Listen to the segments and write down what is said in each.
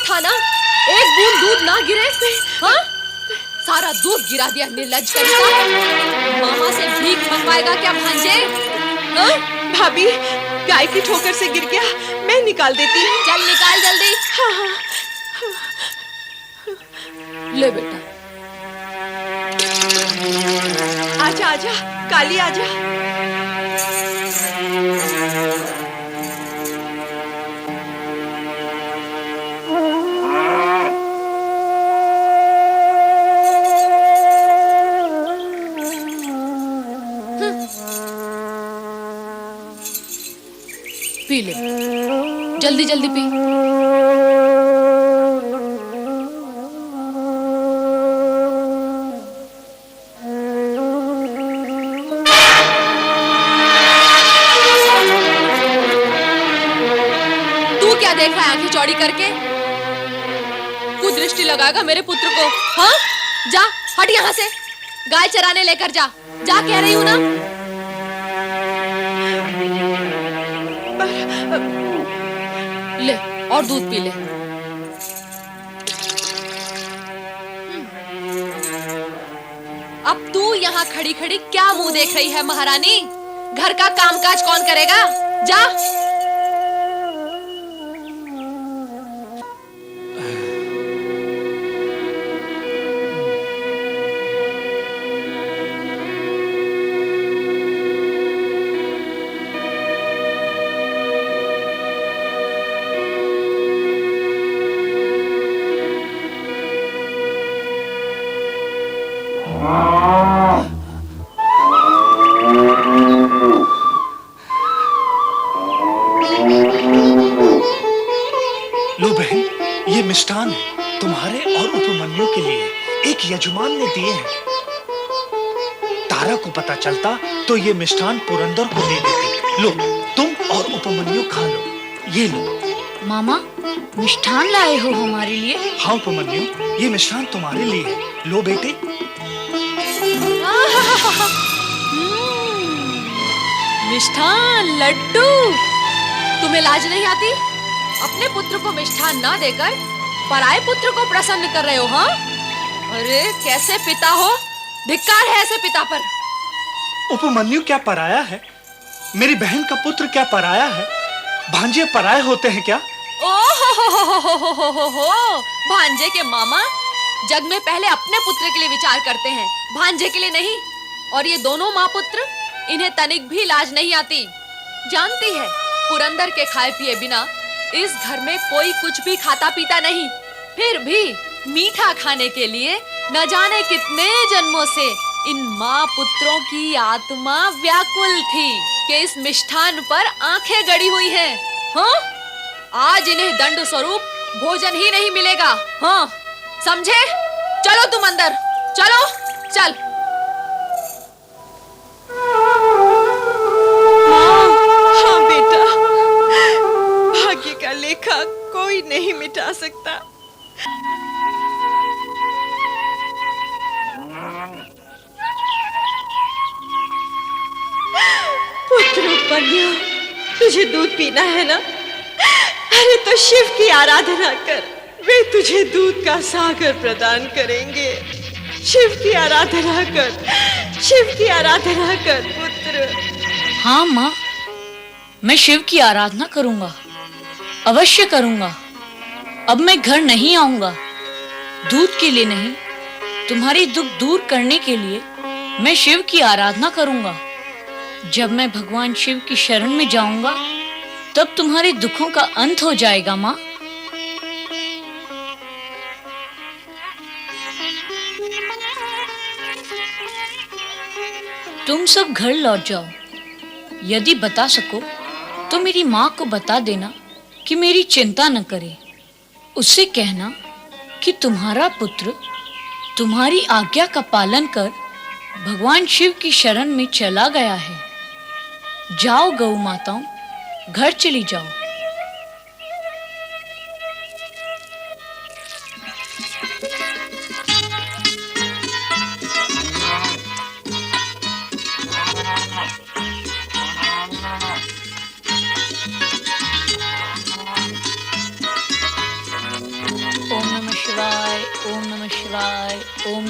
था ना, एक बूंद दूध ना गिरे। हाँ, सारा दूध गिरा दिया निर्लज्ज कहीं। मामा से भीख मंगवाएगा क्या भांजे? हाँ? भाभी, गाय की ठोकर से गिर गया, मैं निकाल देती हूँ। चल निकाल जल्दी। हाँ हाँ। ले बेटा। आजा आजा काली, आजा। पी ले, जल्दी जल्दी पी। तू क्या देख रहा है आंखें चौड़ी करके? कुदृष्टि लगाएगा मेरे पुत्र को। हाँ, जा हट यहाँ से, गाय चराने लेकर जा। जा कह रही हूँ ना। ले और दूध पी ले। अब तू यहाँ खड़ी खड़ी क्या मुंह देख रही है महारानी? घर का कामकाज कौन करेगा? जा। लो बहन, ये मिष्ठान है तुम्हारे और उपमन्यु के लिए, एक यजमान ने दिए हैं। तारा को पता चलता तो ये मिष्ठान पुरंदर को दे देती। लो, तुम और उपमन्यु खा लो। ये लो। मामा, मिष्ठान लाए हो हमारे लिए? हाँ उपमन्यु, ये मिष्ठान तुम्हारे लिए है। लो बेटे। मिष्ठान, लड्डू। तुम्हें लाज नहीं आती? अपने पुत्र को मिष्ठान ना देकर पराये पुत्र को प्रसन्न कर रहे हो। हाँ, अरे कैसे पिता हो? धिक्कार है ऐसे पिता पर। उपमन्यु क्या पराया है? मेरी बहन का पुत्र क्या पराया है? भांजे पराये होते हैं क्या? ओहो, भांजे के मामा जग में पहले अपने पुत्र के लिए विचार करते हैं, भांजे के लिए नहीं। और ये दोनों माँ पुत्र, इन्हें तनिक भी लाज नहीं आती। जानती है, पुरंदर के खाए पिए बिना इस घर में कोई कुछ भी खाता पीता नहीं। फिर भी मीठा खाने के लिए न जाने कितने जन्मों से इन माँ पुत्रों की आत्मा व्याकुल थी कि इस मिष्ठान पर आंखें गड़ी हुई हैं। हाँ, आज इन्हें दंड स्वरूप भोजन ही नहीं मिलेगा। हाँ, समझे? चलो तुम अंदर, चलो, चल। हाँ बेटा, भाग्य का लेखा कोई नहीं मिटा सकता। पुत्र उपमन्यु, तुझे दूध पीना है ना? अरे तो शिव की आराधना कर, वे तुझे दूध का सागर प्रदान करेंगे। शिव की आराधना कर, शिव की आराधना कर पुत्र। हाँ माँ, मैं शिव की आराधना करूंगा, अवश्य करूंगा। अब मैं घर नहीं आऊंगा। दूध के लिए नहीं, तुम्हारी दुख दूर करने के लिए मैं शिव की आराधना करूंगा। जब मैं भगवान शिव की शरण में जाऊंगा, तब तुम्हारे दुखों का अंत हो जाएगा माँ। तुम सब घर लौट जाओ। यदि बता सको तो मेरी माँ को बता देना कि मेरी चिंता न करे। उससे कहना कि तुम्हारा पुत्र तुम्हारी आज्ञा का पालन कर भगवान शिव की शरण में चला गया है। जाओ गौ माताओं, घर चली जाओ।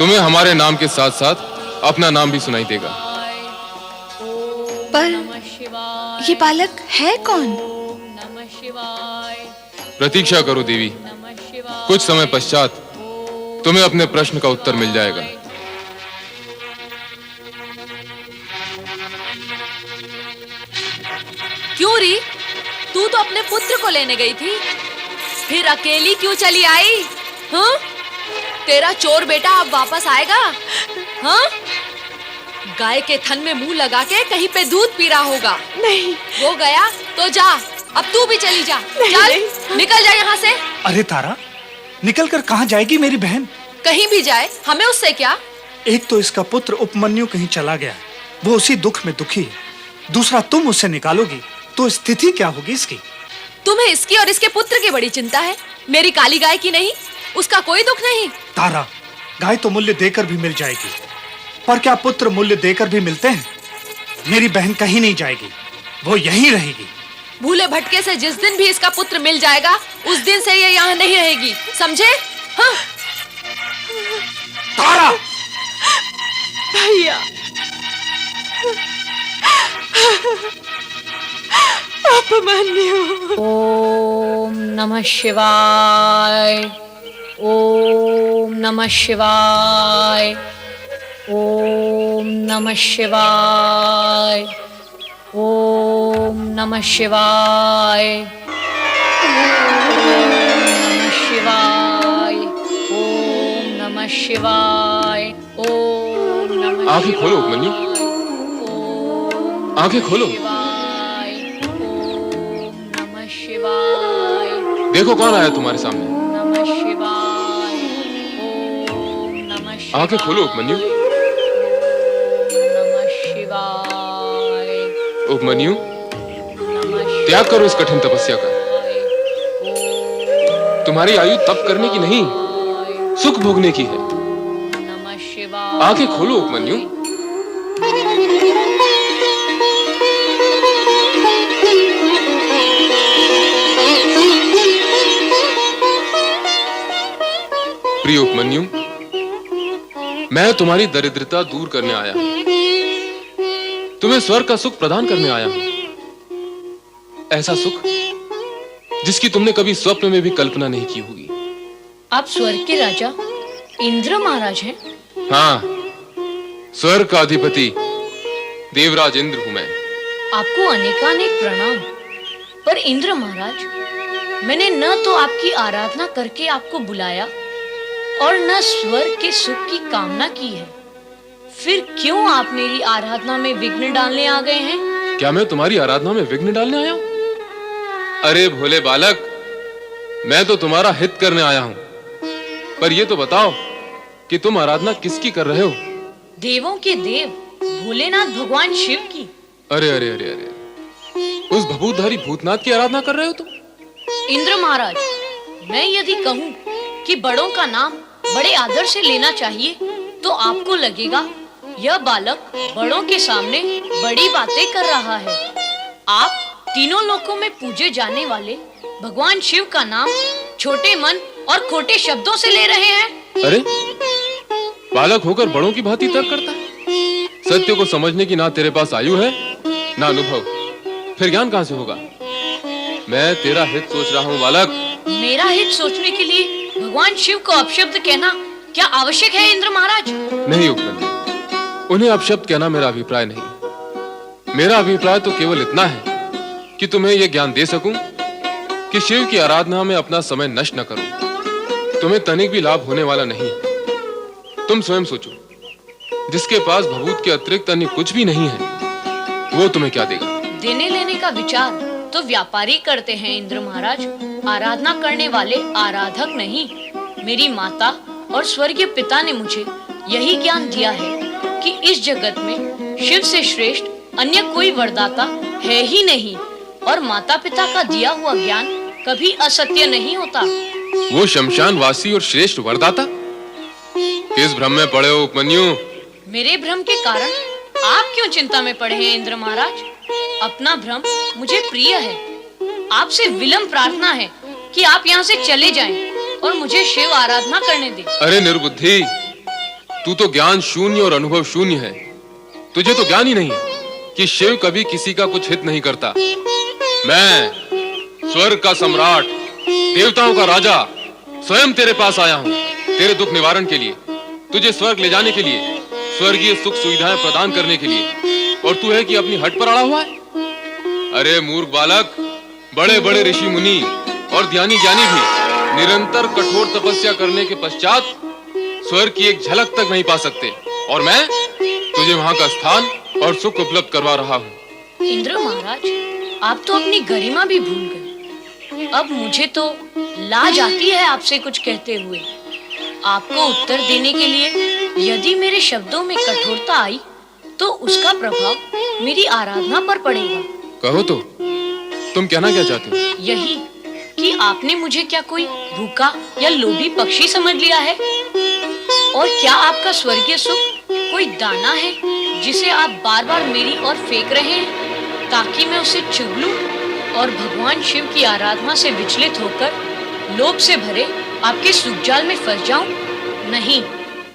तुम्हें हमारे नाम के साथ साथ अपना नाम भी सुनाई देगा। पर ये बालक है कौन? प्रतीक्षा करो देवी, कुछ समय पश्चात तुम्हें अपने प्रश्न का उत्तर मिल जाएगा। क्यों री, तू तो अपने पुत्र को लेने गई थी, फिर अकेली क्यों चली आई? हाँ? तेरा चोर बेटा अब वापस आएगा? हाँ? गाय के थन में मुंह लगा के कहीं पे दूध पी रहा होगा। नहीं, वो गया तो जा, अब तू भी चली जा। चल, निकल जा यहाँ से। अरे तारा, निकलकर कहाँ जाएगी मेरी बहन? कहीं भी जाए, हमें उससे क्या? एक तो इसका पुत्र उपमन्यु कहीं चला गया, वो उसी दुख में दुखी है। दूसरा तुम उसे निकालोगी तो स्थिति क्या होगी इसकी? तुम्हें इसकी और इसके पुत्र की बड़ी चिंता है, मेरी काली गाय की नहीं। उसका कोई दुख नहीं। तारा, गाय तो मूल्य देकर भी मिल जाएगी, पर क्या पुत्र मूल्य देकर भी मिलते हैं? मेरी बहन कहीं नहीं जाएगी, वो यहीं रहेगी। भूले भटके से जिस दिन भी इसका पुत्र मिल जाएगा, उस दिन से ये यहाँ नहीं रहेगी, समझे? हाँ? तारा! भैया, उपमन्यु। ओम नमः शिवाय, ओम नमः शिवाय, ओम नमः शिवाय, ओम नमः शिवाय, ओम नमः शिवाय, ओम नमः। आंखें खोलो उपमन्यु, आंखें खोलो। ओम नमः शिवाय। देखो कौन आया तुम्हारे सामने। नमः शिवाय, ओम नमः शिवाय। आंखें खोलो उपमन्यु। नमः शिवाय, उपमन्यु, नमः शिवाय। त्याग करो इस कठिन तपस्या का। तुम्हारी आयु तप करने की नहीं, सुख भोगने की है। नमः शिवाय। आंखें खोलो उपमन्यु। प्रिय उपमन्यु, मैं तुम्हारी दरिद्रता दूर करने आया हूं, तुम्हें स्वर्ग का सुख प्रदान करने आया हूं। ऐसा सुख जिसकी तुमने कभी स्वप्न में भी कल्पना नहीं की होगी। आप स्वर्ग के राजा इंद्र महाराज हैं? हाँ, स्वर्ग का अधिपति देवराज इंद्र हूं मैं। आपको अनेकानेक प्रणाम। पर इंद्र महाराज, मैंने न तो आपकी आराधना करके आपको बुलाया और न स्वर्ग के सुख की कामना की है, फिर क्यों आप मेरी आराधना में विघ्न डालने आ गए हैं? क्या मैं तुम्हारी आराधना में विघ्न डालने आया हूं? अरे भोले बालक, मैं तो तुम्हारा हित करने आया हूं, पर ये तो बताओ कि तुम आराधना किसकी कर रहे हो? देवों के देव भोलेनाथ भगवान शिव की। अरे अरे अरे अरे, उस भभूतधारी भूतनाथ की आराधना कर रहे हो तुम? इंद्र महाराज, मैं यदि कहूं कि बड़ों का नाम बड़े आदर से लेना चाहिए, तो आपको लगेगा यह बालक बड़ों के सामने बड़ी बातें कर रहा है। आप तीनों लोकों में पूजे जाने वाले भगवान शिव का नाम छोटे मन और खोटे शब्दों से ले रहे हैं। अरे, बालक होकर बड़ों की भांति तर्क करता है। सत्य को समझने की ना तेरे पास आयु है ना अनुभव, फिर ज्ञान कहां से होगा? मैं तेरा हित सोच रहा हूं बालक। मेरा हित सोचने के लिए भगवान शिव को अपशब्द कहना क्या आवश्यक है इंद्र महाराज? नहीं उपमन्यु, उन्हें अपशब्द कहना मेरा अभिप्राय नहीं। मेरा अभिप्राय तो केवल इतना है कि तुम्हें यह ज्ञान दे सकूं कि शिव की आराधना में अपना समय नष्ट न करो। तुम्हें तनिक भी लाभ होने वाला नहीं। तुम स्वयं सोचो, जिसके पास भभूत के अतिरिक्त अन्य कुछ भी नहीं है, वो तुम्हें क्या देगा? देने लेने का विचार तो व्यापारी करते हैं इंद्र महाराज, आराधना करने वाले आराधक नहीं। मेरी माता और स्वर्गीय पिता ने मुझे यही ज्ञान दिया है कि इस जगत में शिव से श्रेष्ठ अन्य कोई वरदाता है ही नहीं, और माता पिता का दिया हुआ ज्ञान कभी असत्य नहीं होता। वो शमशान वासी और श्रेष्ठ वरदाता? किस भ्रम में पड़े हो उपमन्यु? मेरे भ्रम के कारण आप क्यों चिंता में पड़े हैं इंद्र महाराज? अपना भ्रम मुझे प्रिय है। आपसे विलंब प्रार्थना है कि आप यहाँ से चले जाएं और मुझे शिव आराधना करने दें। अरे निर्बुद्धि, तू तो ज्ञान शून्य और अनुभव शून्य है। तुझे तो ज्ञान ही नहीं कि शिव कभी किसी का कुछ हित नहीं करता। मैं स्वर्ग का सम्राट, देवताओं का राजा, स्वयं तेरे पास आया हूँ तेरे दुख निवारण के लिए, तुझे स्वर्ग ले जाने के लिए, स्वर्गीय सुख सुविधाएं प्रदान करने के लिए। और तू है कि अपनी हट पर अड़ा हुआ है। अरे मूर्ख बालक, बड़े बड़े ऋषि मुनि और ध्यानी ज्ञानी भी निरंतर कठोर तपस्या करने के पश्चात स्वर्ग की एक झलक तक नहीं पा सकते, और मैं तुझे वहां का स्थान और सुख उपलब्ध करवा रहा हूँ। इंद्र महाराज, आप तो अपनी गरिमा भी भूल गए। अब मुझे तो लाज आती है आपसे कुछ कहते हुए। आपको उत्तर देने के लिए यदि मेरे शब्दों में कठोरता आई तो उसका प्रभाव मेरी आराधना पर पड़ेगा। कहो तो, तुम कहना क्या चाहते हो? यही कि आपने मुझे क्या कोई भूखा या लोभी पक्षी समझ लिया है? और क्या आपका स्वर्गीय सुख कोई दाना है जिसे आप बार बार मेरी ओर फेंक रहे हैं ताकि मैं उसे चुग लूं और भगवान शिव की आराधना से विचलित होकर लोभ से भरे आपके सुखजाल में फंस जाऊं? नहीं,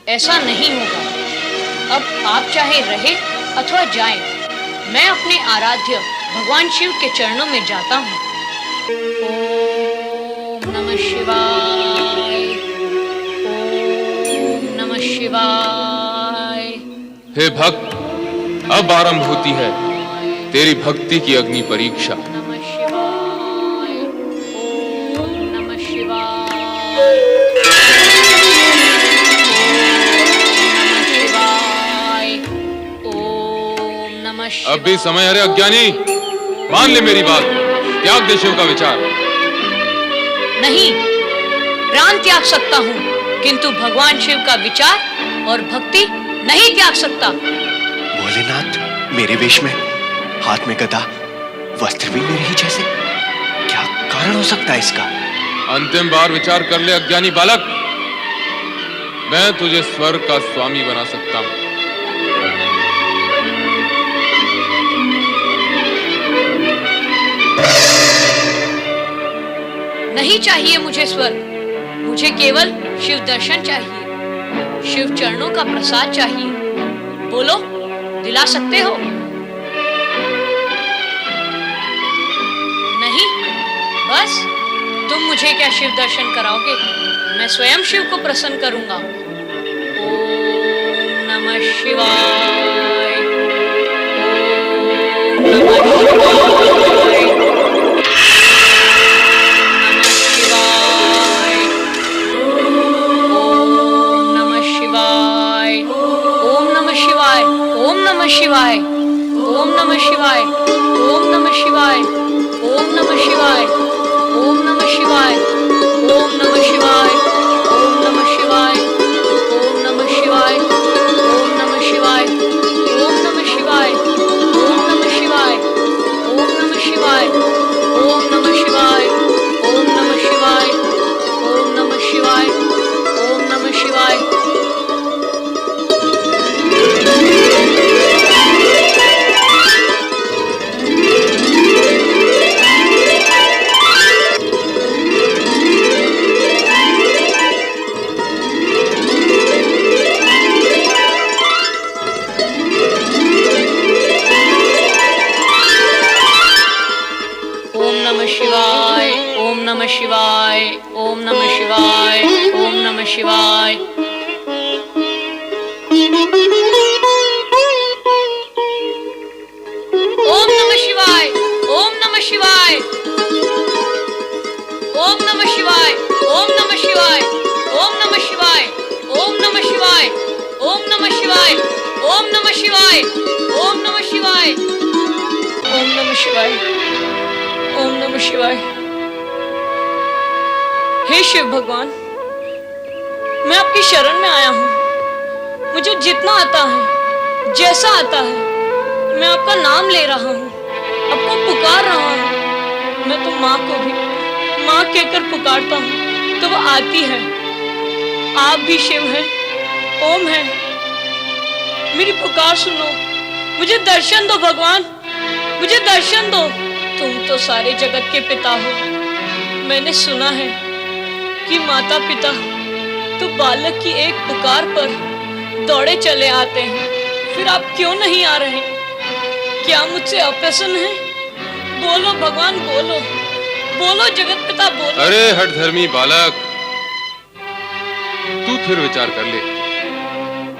ऐसा नहीं होगा। अब आप चाहे रहे अथवा जाएं, मैं अपने आराध्य भगवान शिव के चरणों में जाता हूँ। ओम नमः शिवाय, ओम नमः शिवाय। हे भक्त, अब आरंभ होती है तेरी भक्ति की अग्नि परीक्षा। नमः शिवाय, ओम नमः शिवाय, ओम नमः शिवाय। अब भी समय। अरे अज्ञानी, मान ले मेरी बात, त्याग दे शिव का विचार। नहीं, प्राण त्याग सकता हूँ किंतु भगवान शिव का विचार और भक्ति नहीं त्याग सकता। भोलेनाथ मेरे वेश में, हाथ में गदा, वस्त्र भी मेरे ही जैसे, क्या कारण हो सकता है इसका? अंतिम बार विचार कर ले अज्ञानी बालक, मैं तुझे स्वर्ग का स्वामी बना सकता हूँ। नहीं चाहिए मुझे स्वर्ग, मुझे केवल शिव दर्शन चाहिए, शिव चरणों का प्रसाद चाहिए। बोलो, दिला सकते हो? नहीं, बस तुम मुझे क्या शिव दर्शन कराओगे? मैं स्वयं शिव को प्रसन्न करूंगा। ओम नमः शिवाय, ओम नमः शिवाय, ओम नमः शिवाय, ओम नमः शिवाय, ओम नमः शिवाय, ओम नमः शिवाय, ओम नमः शिवाय, ओम नमः शिवाय, ओम नमः शिवाय, ओम नमः शिवाय, ओम नमः शिवाय, ओम नमः शिवाय, ओम नमः शिवाय, ओम नमः शिवाय, ओम नमः शिवाय, ओम नमः शिवाय, ओम नमः शिवाय, ओम नमः शिवाय, ओम नमः शिवाय। ओम नमः शिवाय, ओम नमः शिवाय, ओम नमः शिवाय, ओम नमः शिवाय। ओम नमः शिवाय, ओम नमः शिवाय, ओम नमः शिवाय, ओम नमः शिवाय, ओम नमः शिवाय, ओम नमः शिवाय, ओम नमः शिवाय, ओम नमः शिवाय, ओम नमः शिवाय, ओम नमः शिवाय, ओम नमः शिवाय। हे शिव भगवान, मैं आपकी शरण में आया हूँ। मुझे जितना आता है, जैसा आता है, मैं आपका नाम ले रहा हूँ, आपको पुकार रहा हूँ। मैं तो माँ को भी माँ कहकर पुकारता हूँ तो वो आती है। आप भी शिव हैं, ओम है। मेरी पुकार सुनो, मुझे दर्शन दो भगवान, मुझे दर्शन दो। तुम तो सारे जगत के पिता हो। मैंने सुना है कि माता पिता तो बालक की एक पुकार पर दौड़े चले आते हैं, फिर आप क्यों नहीं आ रहे? क्या मुझसे अप्रसन्न है? बोलो भगवान, बोलो बोलो जगत पिता, बोलो। अरे हठधर्मी बालक, तू फिर विचार कर ले,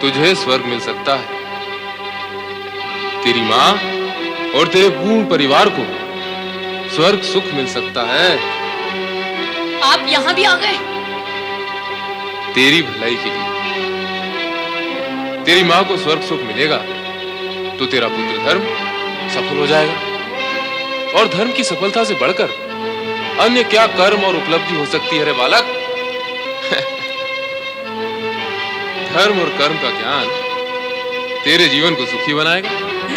तुझे स्वर्ग मिल सकता है। तेरी माँ और तेरे पूर्ण परिवार को स्वर्ग सुख मिल सकता है। आप यहाँ भी आ गए? तेरी भलाई के लिए। तेरी माँ को स्वर्ग सुख मिलेगा तो तेरा पुत्र धर्म सफल हो जाएगा, और धर्म की सफलता से बढ़कर अन्य क्या कर्म और उपलब्धि हो सकती है रे बालक? धर्म और कर्म का ज्ञान तेरे जीवन को सुखी बनाएगा।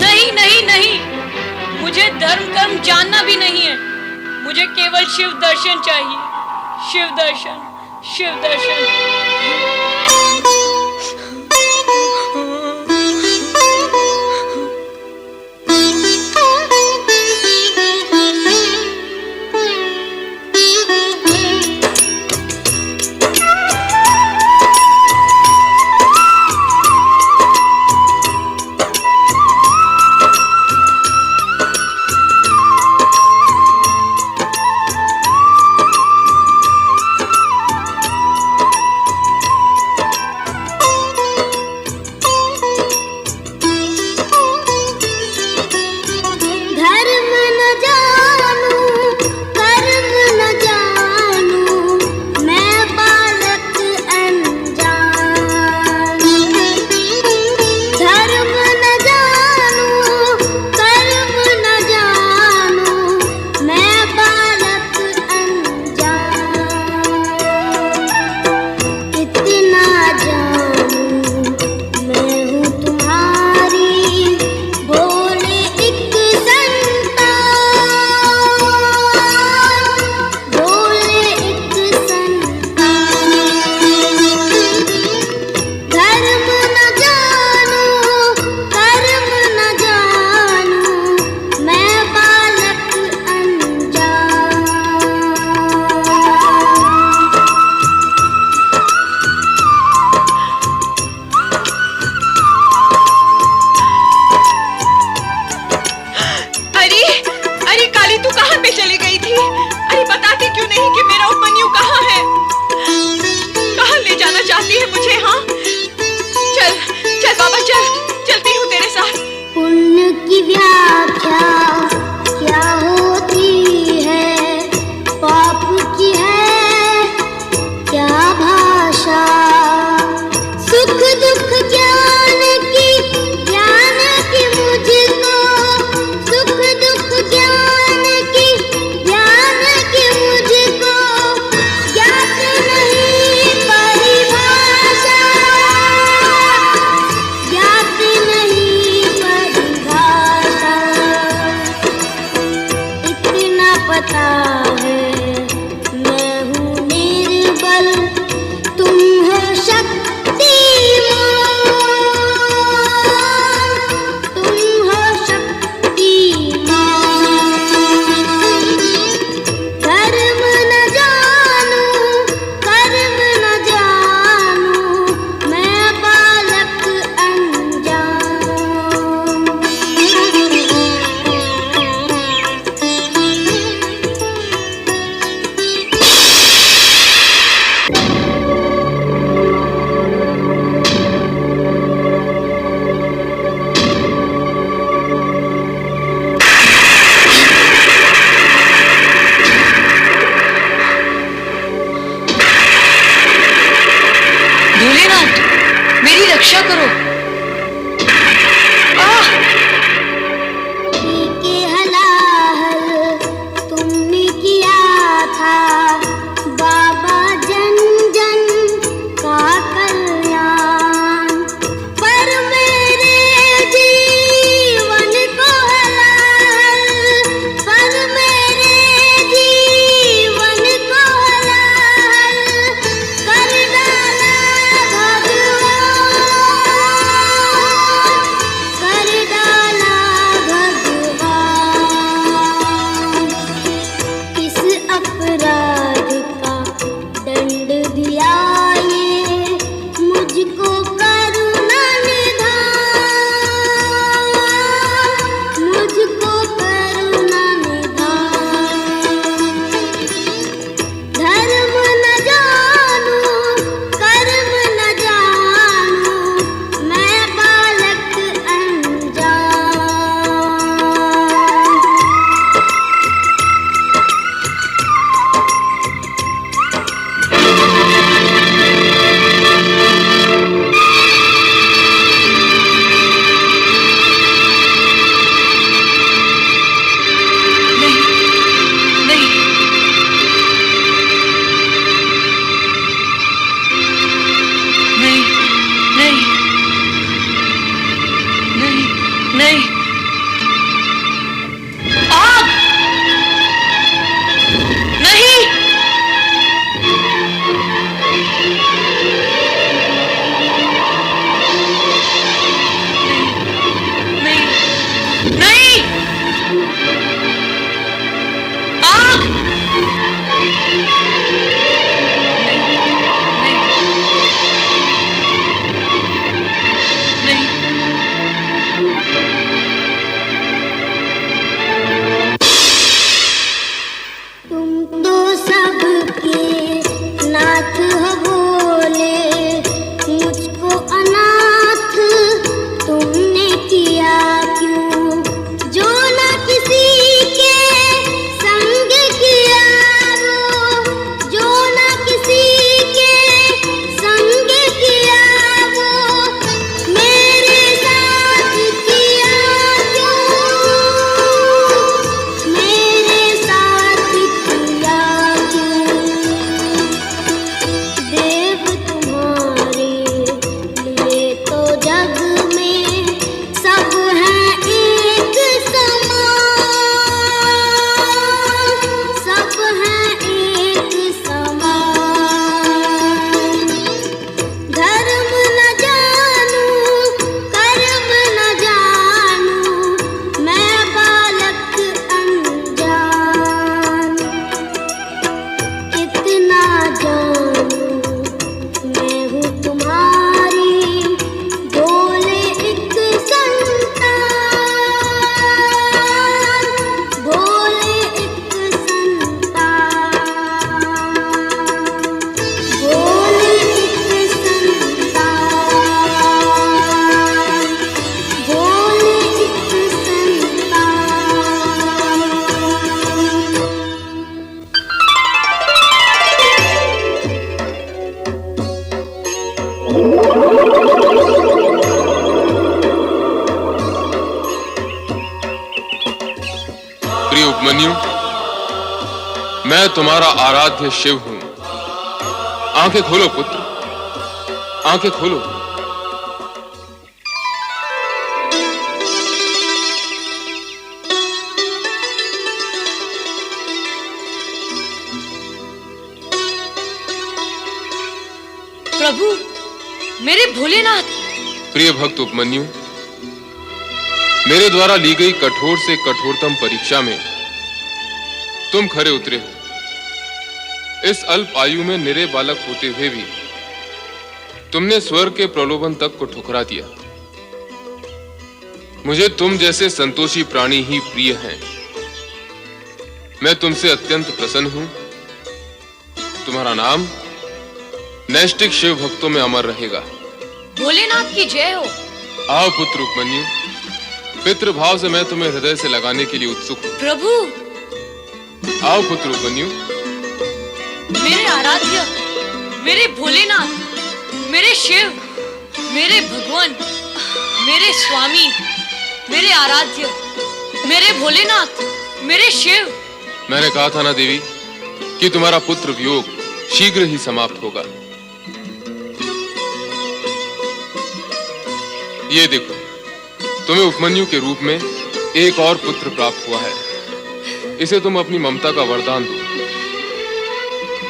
नहीं नहीं नहीं, मुझे धर्म कर्म जानना भी नहीं है। मुझे केवल शिव दर्शन चाहिए। शिव दर्शन, शिव दर्शन। प्रिय उपमन्यु, मैं तुम्हारा आराध्य शिव हूं। आंखें खोलो पुत्र, आंखें खोलो। प्रभु, मेरे भोलेनाथ। प्रिय भक्त उपमन्यु, मेरे द्वारा ली गई कठोर से कठोरतम परीक्षा में तुम खरे उतरे हो। इस अल्प आयु में निरे बालक होते हुए भी तुमने स्वर्ग के प्रलोभन तक को ठुकरा दिया। मुझे तुम जैसे संतोषी प्राणी ही प्रिय हैं। मैं तुमसे अत्यंत प्रसन्न हूं। तुम्हारा नाम नैष्ठिक शिव भक्तों में अमर रहेगा। भोलेनाथ की जय हो। आओ पुत्र उपमन्यु, पितृभाव से मैं तुम्हें हृदय से लगाने के लिए उत्सुक हूं। प्रभु, आओ पुत्र उपमन्यु। मेरे आराध्य, मेरे भोलेनाथ, मेरे शिव, मेरे भगवान, मेरे स्वामी, मेरे आराध्य, मेरे भोलेनाथ, मेरे शिव। मैंने कहा था ना देवी कि तुम्हारा पुत्र वियोग शीघ्र ही समाप्त होगा। ये देखो, तुम्हें उपमन्यु के रूप में एक और पुत्र प्राप्त हुआ है। इसे तुम अपनी ममता का वरदान दो।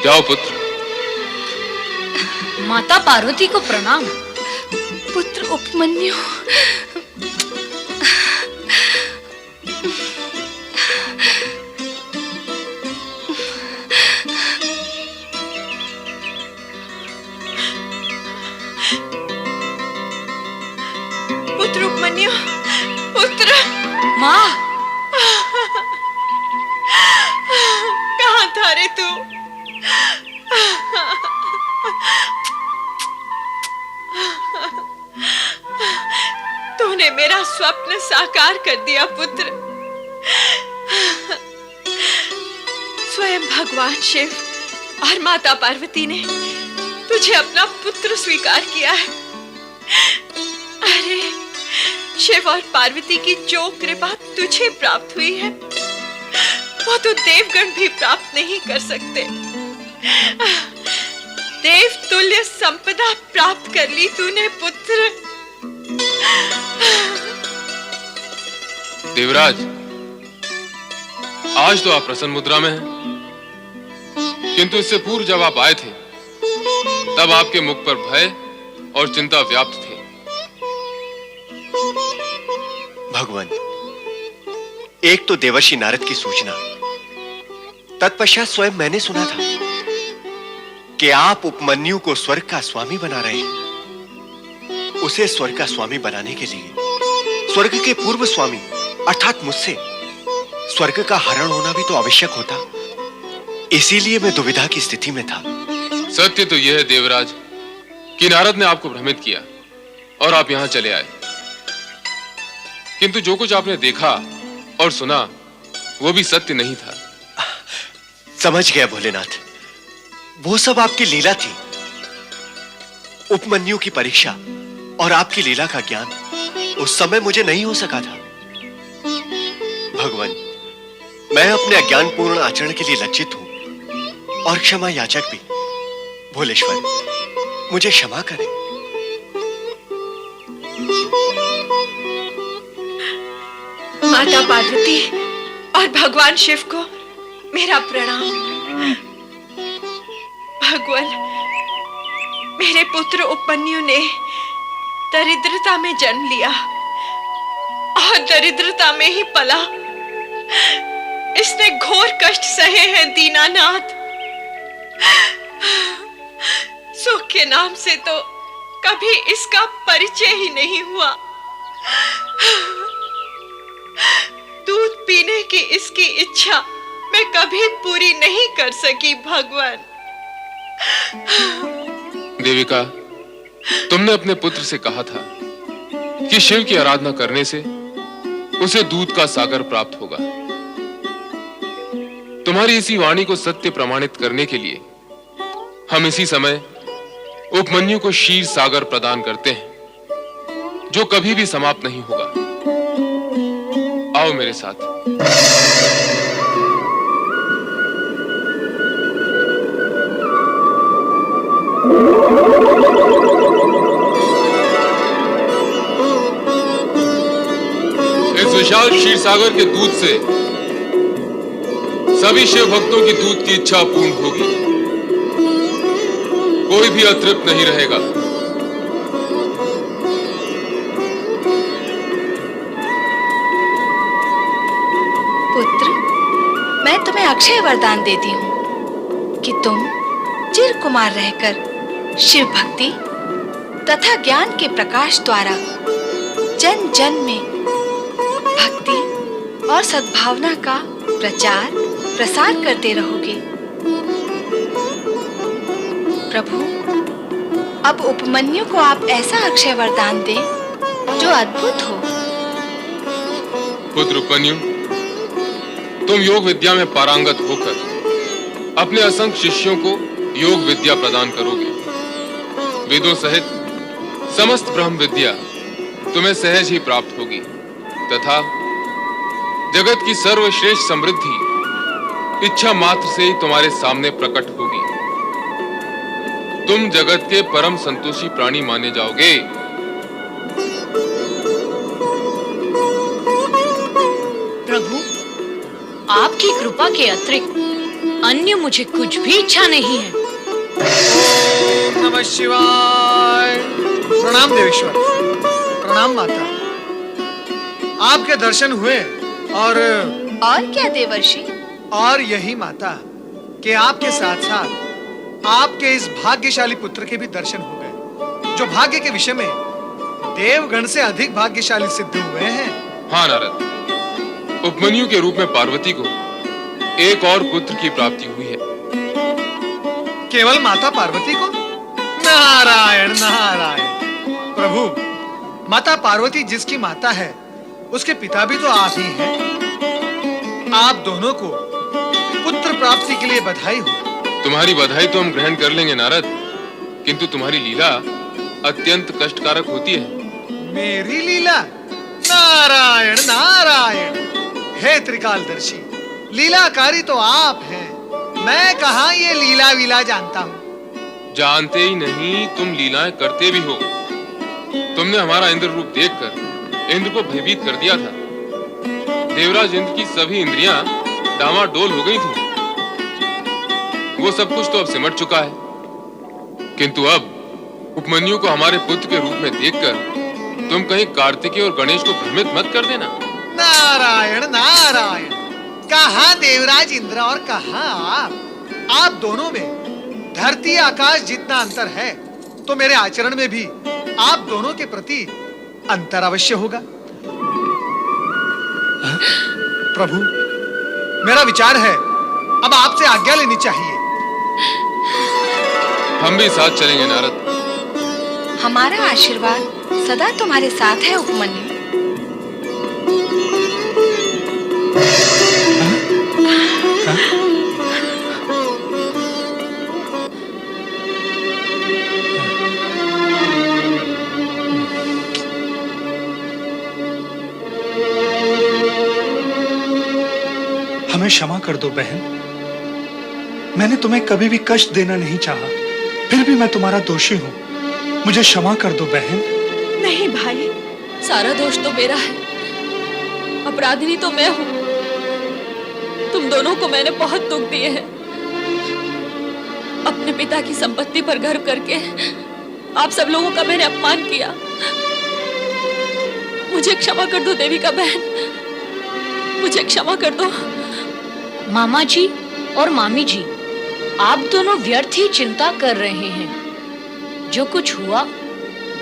जाओ पुत्र। माता पार्वती को प्रणाम। पुत्र उपमन्यु, पुत्र उपमन्यु, पुत्र। माँ, कहाँ था रे तू? तूने मेरा स्वप्न साकार कर दिया पुत्र। स्वयं भगवान शिव और माता पार्वती ने तुझे अपना पुत्र स्वीकार किया है। अरे, शिव और पार्वती की जो कृपा तुझे प्राप्त हुई है वो तो देवगण भी प्राप्त नहीं कर सकते। देव तुल्य संपदा प्राप्त कर ली तूने पुत्र। देवराज, आज तो आप प्रसन्न मुद्रा में हैं, किंतु इससे पूर्व जब आप आए थे तब आपके मुख पर भय और चिंता व्याप्त थे। भगवान, एक तो देवर्षि नारद की सूचना, तत्पश्चात स्वयं मैंने सुना था कि आप उपमन्यु को स्वर्ग का स्वामी बना रहे हैं। उसे स्वर्ग का स्वामी बनाने के लिए स्वर्ग के पूर्व स्वामी अर्थात मुझसे स्वर्ग का हरण होना भी तो आवश्यक होता। इसीलिए मैं दुविधा की स्थिति में था। सत्य तो यह है देवराज कि नारद ने आपको भ्रमित किया और आप यहां चले आए, किंतु जो कुछ आपने देखा और सुना वो भी सत्य नहीं था। समझ गया भोलेनाथ, वो सब आपकी लीला थी। उपमन्यु की परीक्षा और आपकी लीला का ज्ञान उस समय मुझे नहीं हो सका था। भगवान, मैं अपने अज्ञानपूर्ण आचरण के लिए लज्जित हूं और क्षमा याचक भी। भोलेश्वर, मुझे क्षमा करें। माता पार्वती और भगवान शिव को मेरा प्रणाम। भगवान, मेरे पुत्र उपमन्यु ने दरिद्रता में जन्म लिया और दरिद्रता में ही पला। इसने घोर कष्ट सहे हैं दीनानाथ। सुख के नाम से तो कभी इसका परिचय ही नहीं हुआ। दूध पीने की इसकी इच्छा मैं कभी पूरी नहीं कर सकी भगवान। देविका, तुमने अपने पुत्र से कहा था कि शिव की आराधना करने से उसे दूध का सागर प्राप्त होगा। तुम्हारी इसी वाणी को सत्य प्रमाणित करने के लिए हम इसी समय उपमन्यु को क्षीर सागर प्रदान करते हैं, जो कभी भी समाप्त नहीं होगा। आओ मेरे साथ। विशाल क्षीर सागर के दूध से सभी शिव भक्तों की दूध की इच्छा पूर्ण होगी। कोई भी अतृप्त नहीं रहेगा। पुत्र, मैं तुम्हें अक्षय वरदान देती हूँ कि तुम चिर कुमार रहकर शिव भक्ति तथा ज्ञान के प्रकाश द्वारा जन जन में भक्ति और सद्भावना का प्रचार प्रसार करते रहोगे। प्रभु, अब उपमन्यु को आप ऐसा अक्षय वरदान दें जो अद्भुत हो। पुत्र उपमन्यु, तुम योग विद्या में पारंगत होकर अपने असंख्य शिष्यों को योग विद्या प्रदान करोगे। वेदों सहित समस्त ब्रह्म विद्या तुम्हें सहज ही प्राप्त होगी तथा जगत की सर्वश्रेष्ठ समृद्धि इच्छा मात्र से ही तुम्हारे सामने प्रकट होगी। तुम जगत के परम संतोषी प्राणी माने जाओगे। प्रभु, आपकी कृपा के अतिरिक्त अन्य मुझे कुछ भी इच्छा नहीं है। ओम नमः शिवाय। प्रणाम देवेश्वर, प्रणाम माता। आपके दर्शन हुए और क्या देवर्षि? और यही माता कि आपके साथ साथ आपके इस भाग्यशाली पुत्र के भी दर्शन हो गए, जो भाग्य के विषय में देवगण से अधिक भाग्यशाली सिद्ध हुए हैं। हाँ नारद, उपमन्यु के रूप में पार्वती को एक और पुत्र की प्राप्ति हुई है। केवल माता पार्वती को? नारायण नारायण। प्रभु, माता पार्वती जिसकी माता है उसके पिता भी तो आप ही हैं। आप दोनों को पुत्र प्राप्ति के लिए बधाई हो। तुम्हारी बधाई तो हम ग्रहण कर लेंगे नारद, किंतु तुम्हारी लीला अत्यंत कष्टकारक होती है। मेरी लीला? नारायण नारायण। हे त्रिकालदर्शी, लीलाकारी तो आप हैं। मैं कहाँ ये लीला वीला जानता हूँ। जानते ही नहीं, तुम लीलाएं करते भी हो। तुमने हमारा इंद्र रूप देखकर इंद्र को भयभीत कर दिया था। देवराज इंद्र की सभी इंद्रियां डामाडोल हो गई थी। वो सब कुछ तो अब सिमट चुका है, किंतु अब उपमन्यु को हमारे पुत्र के रूप में देखकर तुम कहीं कार्तिकेय और गणेश को भ्रमित मत कर देना। नारायण नारायण। कहाँ देवराज इंद्र और कहाँ आप दोनों में धरती आकाश जितना अंतर है, तो मेरे आचरण में भी आप दोनों के प्रति अंतर अवश्य होगा। प्रभु, मेरा विचार है अब आपसे आज्ञा लेनी चाहिए। हम भी साथ चलेंगे नारद। हमारा आशीर्वाद सदा तुम्हारे साथ है उपमन्यु। हमें क्षमा कर दो बहन। मैंने तुम्हें कभी भी कष्ट देना नहीं चाहा, फिर भी मैं तुम्हारा दोषी हूँ। मुझे क्षमा कर दो बहन। नहीं भाई, सारा दोष तो मेरा है, अपराधिनी तो मैं हूँ। तुम दोनों को मैंने बहुत दुख दिए हैं। अपने पिता की संपत्ति पर गर्व करके आप सब लोगों का मैंने अपमान किया। मुझे क्षमा कर दो देवी का बहन, मुझे क्षमा कर दो। मामा जी और मामी जी, आप दोनों व्यर्थ ही चिंता कर रहे हैं। जो कुछ हुआ,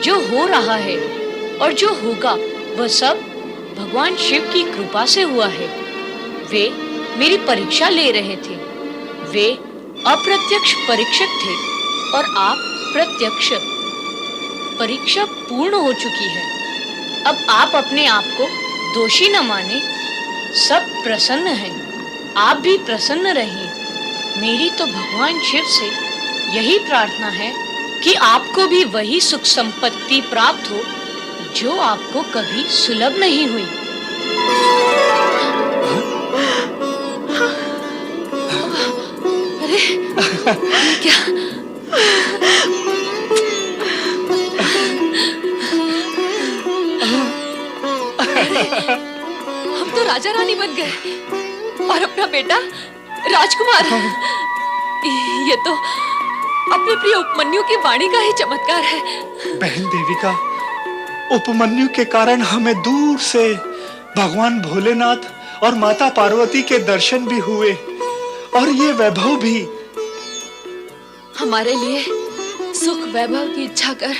जो हो रहा है और जो होगा, वह सब भगवान शिव की कृपा से हुआ है। वे मेरी परीक्षा ले रहे थे। वे अप्रत्यक्ष परीक्षक थे और आप प्रत्यक्ष। परीक्षा पूर्ण हो चुकी है। अब आप अपने आप को दोषी न माने। सब प्रसन्न हैं, आप भी प्रसन्न रहिए। मेरी तो भगवान शिव से यही प्रार्थना है कि आपको भी वही सुख संपत्ति प्राप्त हो जो आपको कभी सुलभ नहीं हुई। अरे क्या? और अपना बेटा राजकुमार। ये तो अपने प्रिय उपमन्यु की वाणी का ही चमत्कार है। बहन देविका, उपमन्यु के कारण हमें दूर से भगवान भोलेनाथ और माता पार्वती के दर्शन भी हुए और ये वैभव भी। हमारे लिए सुख वैभव की इच्छा कर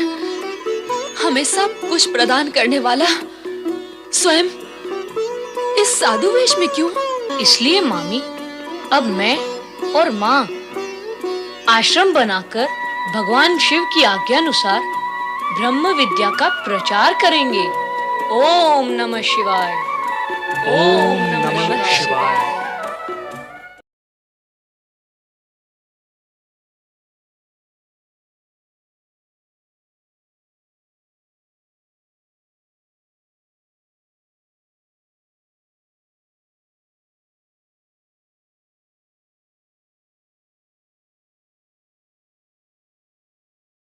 हमें सब कुछ प्रदान करने वाला स्वयं इस साधु वेश में क्यों? इसलिए मामी, अब मैं और माँ आश्रम बनाकर भगवान शिव की आज्ञानुसार ब्रह्म विद्या का प्रचार करेंगे। ओम नमः शिवाय। ओम नमः शिवाय।